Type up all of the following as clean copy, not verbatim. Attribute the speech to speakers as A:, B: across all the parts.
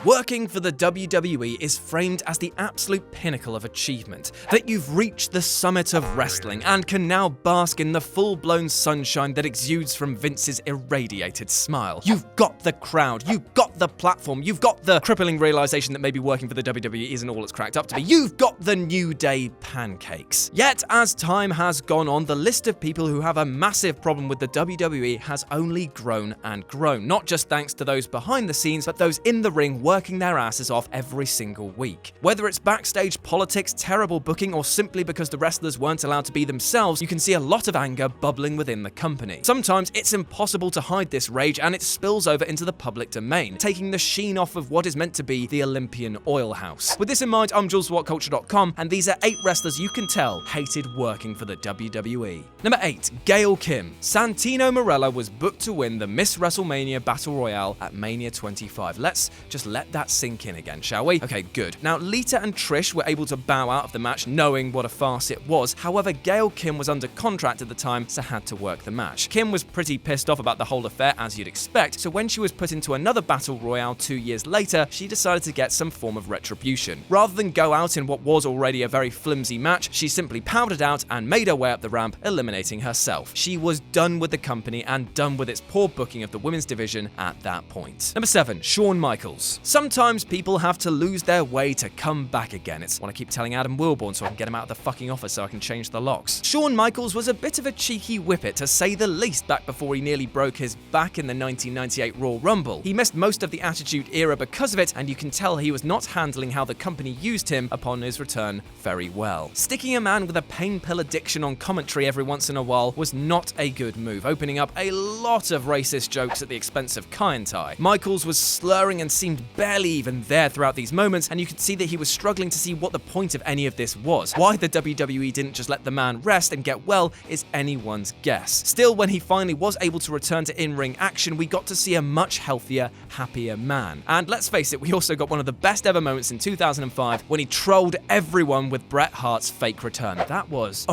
A: Working for the WWE is framed as the absolute pinnacle of achievement, that you've reached the summit of wrestling and can now bask in the full-blown sunshine that exudes from Vince's irradiated smile. You've got the crowd, you've got the platform, you've got the crippling realization that maybe working for the WWE isn't all it's cracked up to be, you've got the New Day pancakes. Yet, as time has gone on, the list of people who have a massive problem with the WWE has only grown and grown, not just thanks to those behind the scenes, but those in the ring working their asses off every single week. Whether it's backstage politics, terrible booking, or simply because the wrestlers weren't allowed to be themselves, you can see a lot of anger bubbling within the company. Sometimes it's impossible to hide this rage and it spills over into the public domain, taking the sheen off of what is meant to be the Olympian oil house. With this in mind, I'm Jules from WhatCulture.com, and these are 8 wrestlers you can tell hated working for the WWE. Number 8, Gail Kim. Santino Marella was booked to win the Miss WrestleMania Battle Royale at Mania 25. Let's just let that sink in again, shall we? Okay, good. Now, Lita and Trish were able to bow out of the match knowing what a farce it was. However, Gail Kim was under contract at the time, so had to work the match. Kim was pretty pissed off about the whole affair, as you'd expect, so when she was put into another Battle Royale 2 years later, she decided to get some form of retribution. Rather than go out in what was already a very flimsy match, she simply powdered out and made her way up the ramp, eliminating herself. She was done with the company and done with its poor booking of the women's division at that point. Number 7, Shawn Michaels. Sometimes people have to lose their way to come back again. It's want to keep telling Adam Wilborn so I can get him out of the fucking office so I can change the locks. Shawn Michaels was a bit of a cheeky whippet, to say the least, back before he nearly broke his back in the 1998 Royal Rumble. He missed most of the Attitude Era because of it, and you can tell he was not handling how the company used him upon his return very well. Sticking a man with a pain pill addiction on commentary every once in a while was not a good move, opening up a lot of racist jokes at the expense of Kai and Tai. Michaels was slurring and seemed barely even there throughout these moments, and you could see that he was struggling to see what the point of any of this was. Why the WWE didn't just let the man rest and get well is anyone's guess. Still, when he finally was able to return to in-ring action, we got to see a much healthier, happier man. And let's face it, we also got one of the best ever moments in 2005 when he trolled everyone with Bret Hart's fake return. That was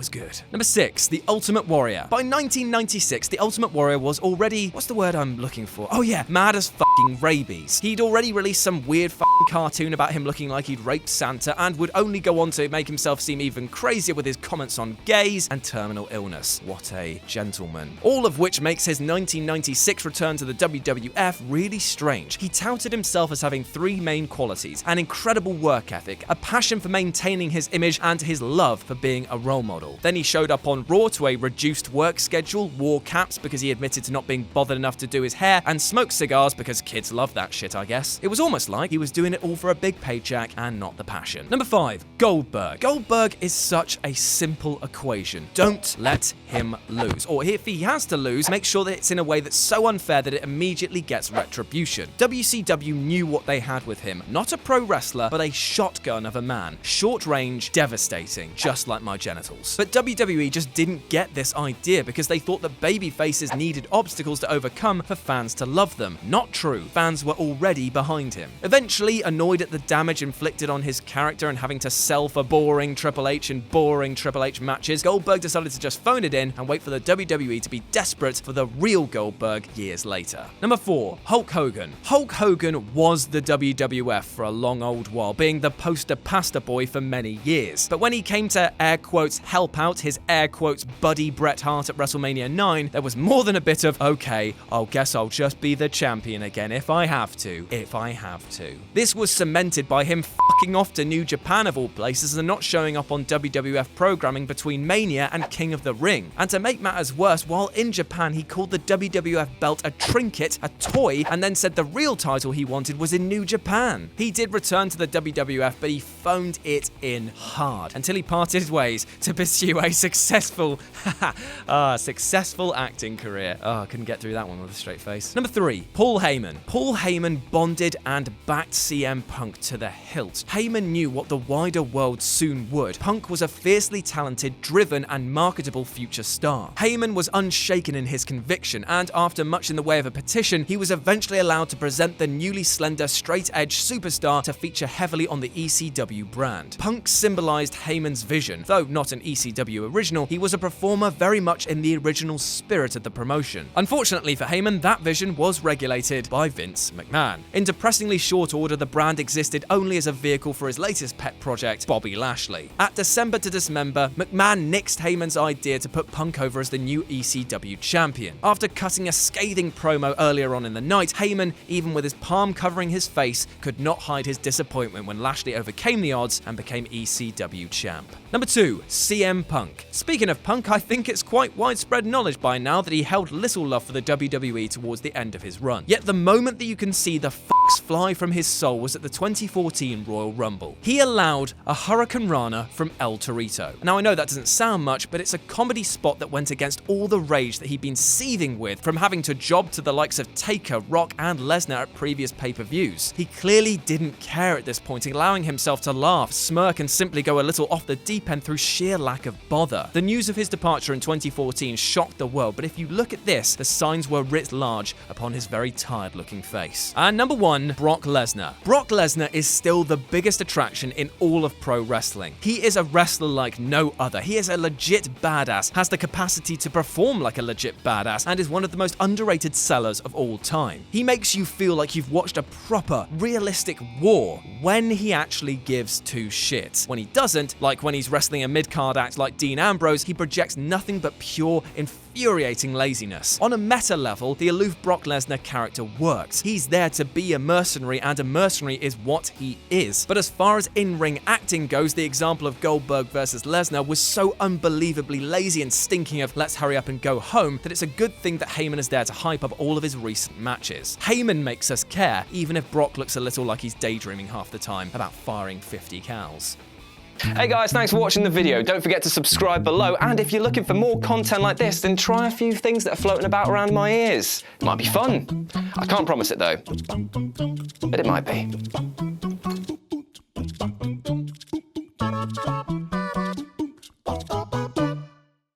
A: good. Number 6, The Ultimate Warrior. By 1996, The Ultimate Warrior was already, what's the word I'm looking for? Oh yeah, mad as fucking rabies. He'd already released some weird fucking cartoon about him looking like he'd raped Santa, and would only go on to make himself seem even crazier with his comments on gays and terminal illness. What a gentleman. All of which makes his 1996 return to the WWF really strange. He touted himself as having 3 main qualities: an incredible work ethic, a passion for maintaining his image, and his love for being a role model. Then he showed up on Raw to a reduced work schedule, wore caps because he admitted to not being bothered enough to do his hair, and smoked cigars because kids love that shit, I guess. It was almost like he was doing it all for a big paycheck and not the passion. Number 5, Goldberg. Goldberg is such a simple equation. Don't let him lose. Or if he has to lose, make sure that it's in a way that's so unfair that it immediately gets retribution. WCW knew what they had with him. Not a pro wrestler, but a shotgun of a man. Short range, devastating, just like my genitals. But WWE just didn't get this idea because they thought that baby faces needed obstacles to overcome for fans to love them. Not true. Fans were already behind him. Eventually, annoyed at the damage inflicted on his character and having to sell for boring Triple H and boring Triple H matches, Goldberg decided to just phone it in and wait for the WWE to be desperate for the real Goldberg years later. Number 4, Hulk Hogan. Hulk Hogan was the WWF for a long old while, being the poster pasta boy for many years. But when he came to air quotes help out his air quotes buddy Bret Hart at WrestleMania 9, there was more than a bit of, okay, I guess I'll just be the champion again if I have to. This was cemented by him fucking off to New Japan of all places and not showing up on WWF programming between Mania and King of the Ring. And to make matters worse, while in Japan he called the WWF belt a trinket, a toy, and then said the real title he wanted was in New Japan. He did return to the WWF, but he phoned it in hard until he parted ways to pursue a successful acting career. I couldn't get through that one with a straight face. Number 3, Paul Heyman. Paul Heyman bonded and backed CM Punk to the hilt. Heyman knew what the wider world soon would. Punk was a fiercely talented, driven, and marketable future star. Heyman was unshaken in his conviction, and after much in the way of a petition, he was eventually allowed to present the newly slender, straight-edge superstar to feature heavily on the ECW brand. Punk symbolized Heyman's vision. Though not an ECW original, he was a performer very much in the original spirit of the promotion. Unfortunately for Heyman, that vision was regulated by Vince McMahon. In depressingly short order, the brand existed only as a vehicle for his latest pet project, Bobby Lashley. At December to Dismember, McMahon nixed Heyman's idea to put Punk over as the new ECW champion. After cutting a scathing promo earlier on in the night, Heyman, even with his palm covering his face, could not hide his disappointment when Lashley overcame the odds and became ECW champ. Number 2, CM Punk. Speaking of Punk, I think it's quite widespread knowledge by now that he held little love for the WWE towards the end of his run. Yet the moment that you can see the f***s fly from his soul was at the 2014 Royal Rumble. He allowed a Hurricane Rana from El Torito. Now I know that doesn't sound much, but it's a comedy spot that went against all the rage that he'd been seething with from having to job to the likes of Taker, Rock, and Lesnar at previous pay-per-views. He clearly didn't care at this point, allowing himself to laugh, smirk, and simply go a little off the deep end through sheer lack of bother. The news of his departure in 2014 shocked the world, but if you look at this, the signs were writ large upon his very tired-looking face. And number 1, Brock Lesnar. Brock Lesnar is still the biggest attraction in all of pro wrestling. He is a wrestler like no other. He is a legit badass, has the capacity to perform like a legit badass, and is one of the most underrated sellers of all time. He makes you feel like you've watched a proper, realistic war when he actually gives two shits. When he doesn't, like when he's wrestling a mid-card act like Dean Ambrose, he projects nothing but pure, infuriating laziness. On a meta level, the aloof Brock Lesnar character works. He's there to be a mercenary, and a mercenary is what he is. But as far as in-ring acting goes, the example of Goldberg versus Lesnar was so unbelievably lazy and stinking of let's hurry up and go home that it's a good thing that Heyman is there to hype up all of his recent matches. Heyman makes us care, even if Brock looks a little like he's daydreaming half the time about firing 50 cows.
B: Hey guys, thanks for watching the video. Don't forget to subscribe below, and if you're looking for more content like this, then try a few things that are floating about around my ears. It might be fun. I can't promise it though, but it might be.